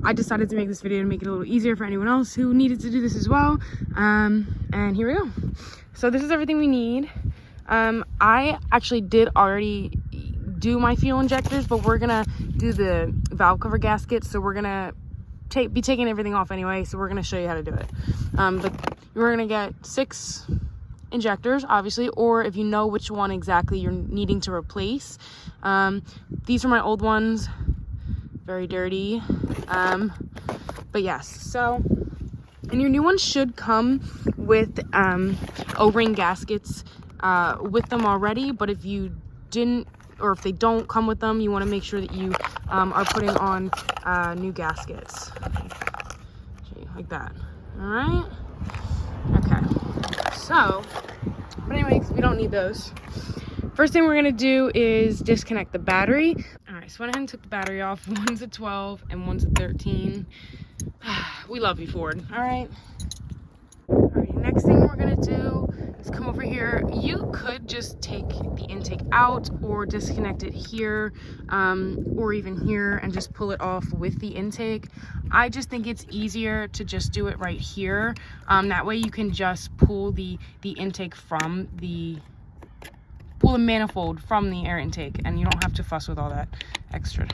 I decided to make this video to make it a little easier for anyone else who needed to do this as well. And here we go. So this is everything we need. I actually did already do my fuel injectors, but we're gonna do the valve cover gaskets, so we're gonna be taking everything off anyway, so we're gonna show you how to do it. But we're gonna get 6 injectors, obviously, or if you know which one exactly you're needing to replace. These are my old ones, very dirty, but yes. So, and your new ones should come with O-ring gaskets with them already, but if you didn't, or if they don't come with them, you want to make sure that you are putting on new gaskets like that. All right, okay. So, but anyway, we don't need those. First thing we're gonna do is disconnect the battery. All right, so went ahead and took the battery off. One's a 12 and one's a 13. We love you, Ford. All right. All right, next thing we're gonna do is come over here. You could just take the intake out or disconnect it here, or even here, and just pull it off with the intake. I just think it's easier to just do it right here. That way you can just pull the intake from the manifold from the air intake, and you don't have to fuss with all that extra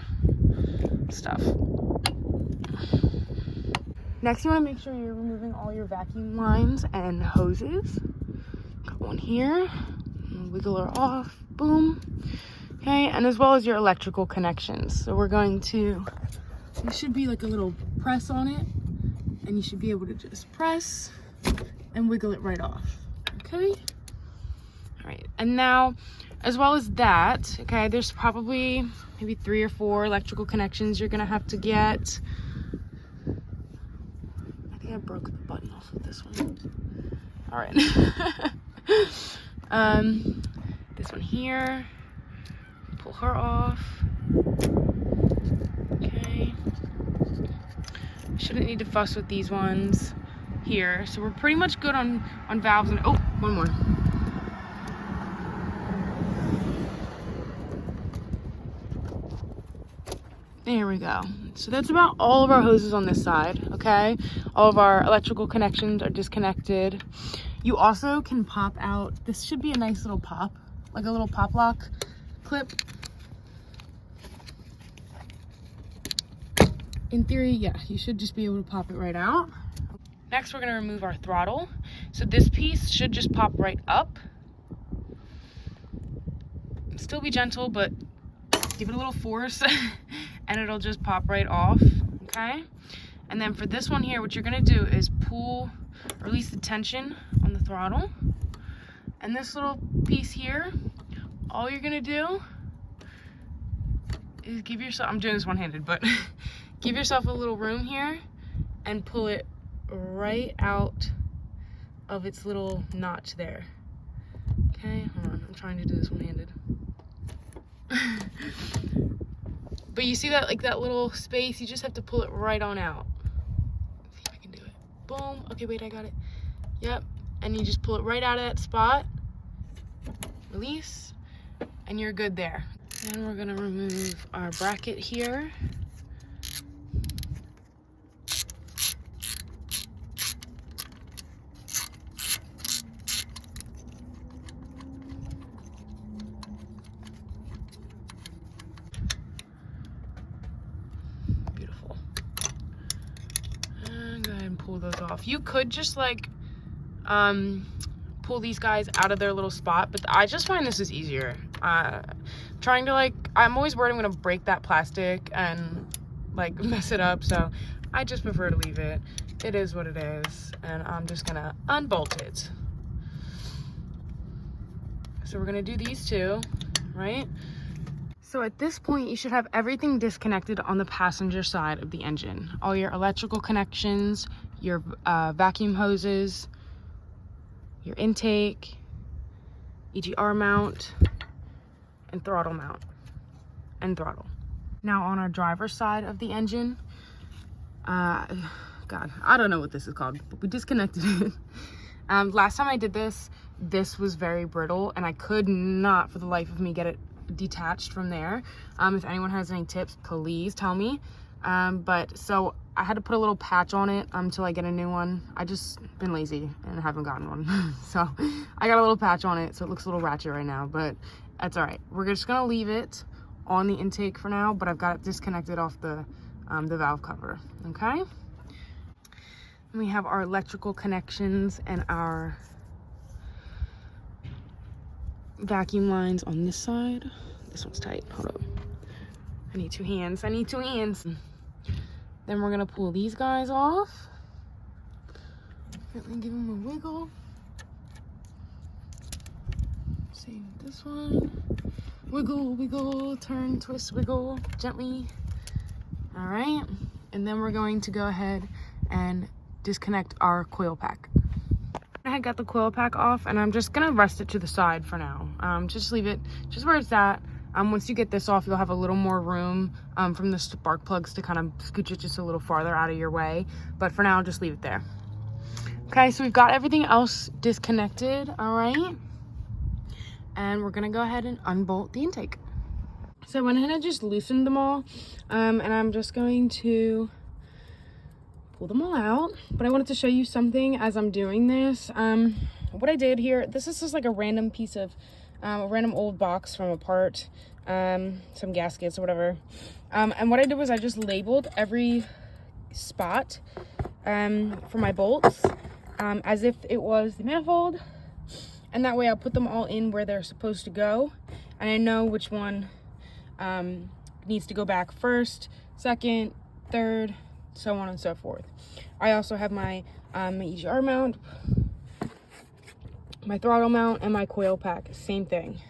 stuff. Next, you want to make sure you're removing all your vacuum lines and hoses. Got one here. Wiggle her off. Boom. Okay, and as well as your electrical connections. So we're going to, there should be like a little press on it, and you should be able to just press and wiggle it right off. Okay. All right, and now, as well as that, okay, there's probably maybe 3 or 4 electrical connections you're gonna have to get. I think I broke the button off of this one. All right. This one here, pull her off. Okay. Shouldn't need to fuss with these ones here. So we're pretty much good on valves and, oh, one more. There we go. So that's about all of our hoses on this side, okay? All of our electrical connections are disconnected. You also can pop out, this should be a nice little pop, like a little pop lock clip. In theory, yeah, you should just be able to pop it right out. Next, we're gonna remove our throttle. So this piece should just pop right up. Still be gentle, but give it a little force and it'll just pop right off, okay? And then for this one here, what you're gonna do is pull, or release the tension on the throttle. And this little piece here, all you're gonna do is give yourself, I'm doing this one-handed, but give yourself a little room here and pull it right out of its little notch there. Okay, hold on, I'm trying to do this one-handed. But you see that, like that little space, you just have to pull it right on out. Let's see if I can do it. Boom. Okay, wait, I got it. Yep. And you just pull it right out of that spot. Release. And you're good there. Then we're gonna remove our bracket here. Pull those off. You could just like pull these guys out of their little spot, but I just find this is easier. Trying to like, I'm always worried I'm gonna break that plastic and like mess it up, so I just prefer to leave it. It is what it is, and I'm just gonna unbolt it. So we're gonna do these two, right? So at this point, you should have everything disconnected on the passenger side of the engine. All your electrical connections, your vacuum hoses, your intake, EGR mount, and throttle mount, and throttle. Now on our driver's side of the engine, God, I don't know what this is called, but we disconnected it. Last time I did this, this was very brittle, and I could not for the life of me get it detached from there. If anyone has any tips, please tell me. But so I had to put a little patch on it until I get a new one. I just been lazy and haven't gotten one. So I got a little patch on it, so it looks a little ratchet right now, but that's all right. We're just gonna leave it on the intake for now, but I've got it disconnected off the valve cover, okay? And we have our electrical connections and our vacuum lines on this side. This one's tight, hold up. I need two hands, I need two hands. Then we're gonna pull these guys off. Let me give them a wiggle. Same with this one. Wiggle, wiggle, turn, twist, wiggle, gently. All right, and then we're going to go ahead and disconnect our coil pack. I got the coil pack off, and I'm just gonna rest it to the side for now. Just leave it just where it's at. Once you get this off, you'll have a little more room from the spark plugs to kind of scooch it just a little farther out of your way. But for now, just leave it there. Okay, so we've got everything else disconnected, all right? And we're gonna go ahead and unbolt the intake. So I went ahead and just loosened them all, and I'm just going to pull them all out. But I wanted to show you something as I'm doing this. What I did here, this is just like a random piece of a random old box from a part, some gaskets or whatever. And what I did was I just labeled every spot for my bolts as if it was the manifold. And that way I'll put them all in where they're supposed to go. And I know which one needs to go back first, second, third, so on and so forth. I also have my EGR mount, my throttle mount, and my coil pack, same thing.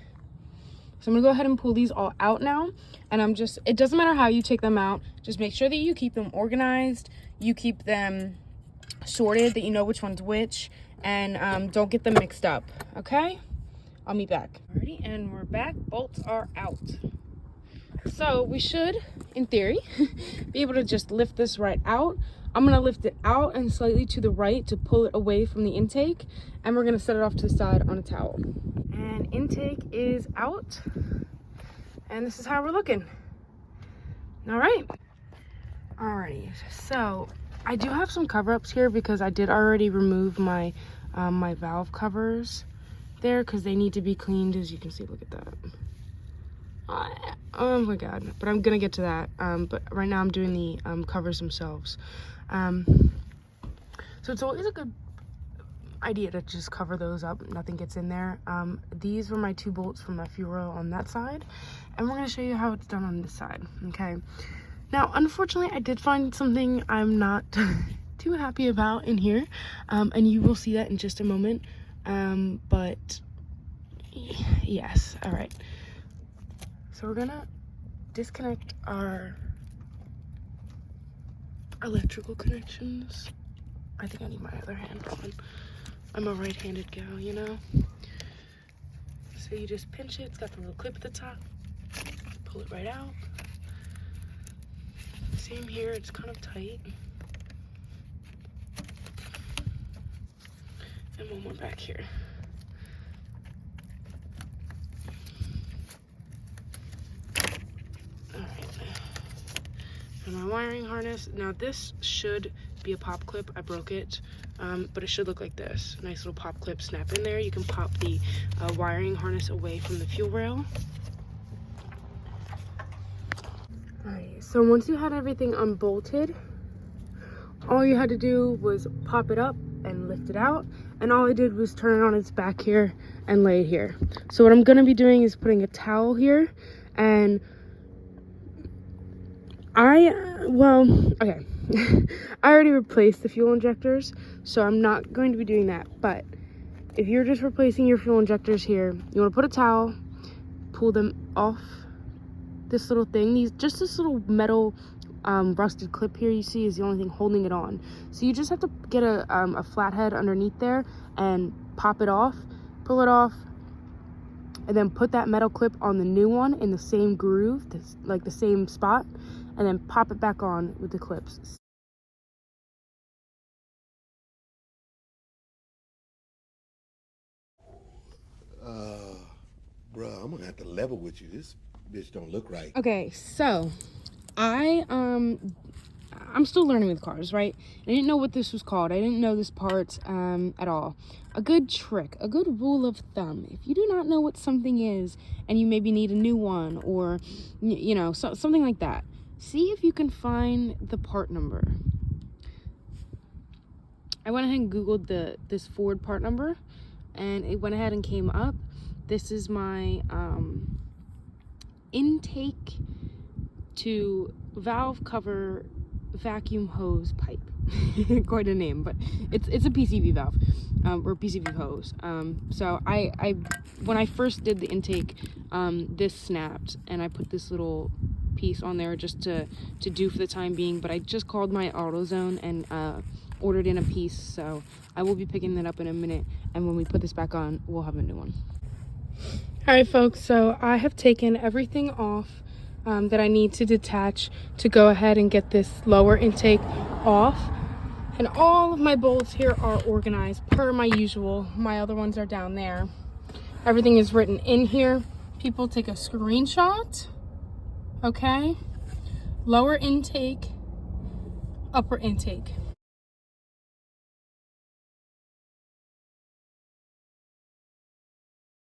So I'm gonna go ahead and pull these all out now. And it doesn't matter how you take them out, just make sure that you keep them organized, you keep them sorted, that you know which one's which, and don't get them mixed up, okay? I'll meet back. Alrighty, and we're back, bolts are out. So we should, in theory, be able to just lift this right out. I'm gonna lift it out and slightly to the right to pull it away from the intake, and we're gonna set it off to the side on a towel. And intake is out, and this is how we're looking. All right. Alrighty, so I do have some cover-ups here because I did already remove my my valve covers there because they need to be cleaned. As you can see, look at that. Oh my god, but I'm gonna get to that. But right now I'm doing the covers themselves. So it's always a good idea to just cover those up, nothing gets in there. These were my 2 bolts from my fuel rail on that side, and we're going to show you how it's done on this side. Okay, now unfortunately I did find something I'm not too happy about in here, and you will see that in just a moment. But yes, all right, so we're gonna disconnect our electrical connections. I think I need my other hand on. I'm a right-handed gal, you know? So you just pinch it, it's got the little clip at the top, pull it right out. Same here, it's kind of tight. And one more back here. Alright. And my wiring harness, now this should be a pop clip. I broke it, but it should look like this. Nice little pop clip, snap in there. You can pop the wiring harness away from the fuel rail. Alright, so once you had everything unbolted, all you had to do was pop it up and lift it out, and all I did was turn it on its back here and lay it here. So what I'm going to be doing is putting a towel here, and okay. I already replaced the fuel injectors, so I'm not going to be doing that. But if you're just replacing your fuel injectors here, you want to put a towel, pull them off this little thing. Just this little metal rusted clip here you see is the only thing holding it on. So you just have to get a flathead underneath there and pop it off, pull it off, and then put that metal clip on the new one in the same groove, like the same spot, and then pop it back on with the clips. Bruh, I'm gonna have to level with you. This bitch don't look right. Okay, so I I'm still learning with cars, right? I didn't know what this was called. I didn't know this part at all. A good trick, a good rule of thumb, if you do not know what something is and you maybe need a new one, or you know, something like that, see if you can find the part number. I went ahead and Googled this Ford part number, and it went ahead and came up. This is my intake to valve cover vacuum hose pipe. Quite a name, but it's a PCV valve, or PCV hose. So I when I first did the intake, this snapped, and I put this little piece on there just to do for the time being, but I just called my AutoZone and ordered in a piece, so I will be picking that up in a minute, and when we put this back on, we'll have a new one. All right, folks, so I have taken everything off that I need to detach to go ahead and get this lower intake off, and all of my bolts here are organized per my usual. My other ones are down there. Everything is written in here. People take a screenshot. Okay, lower intake, upper intake.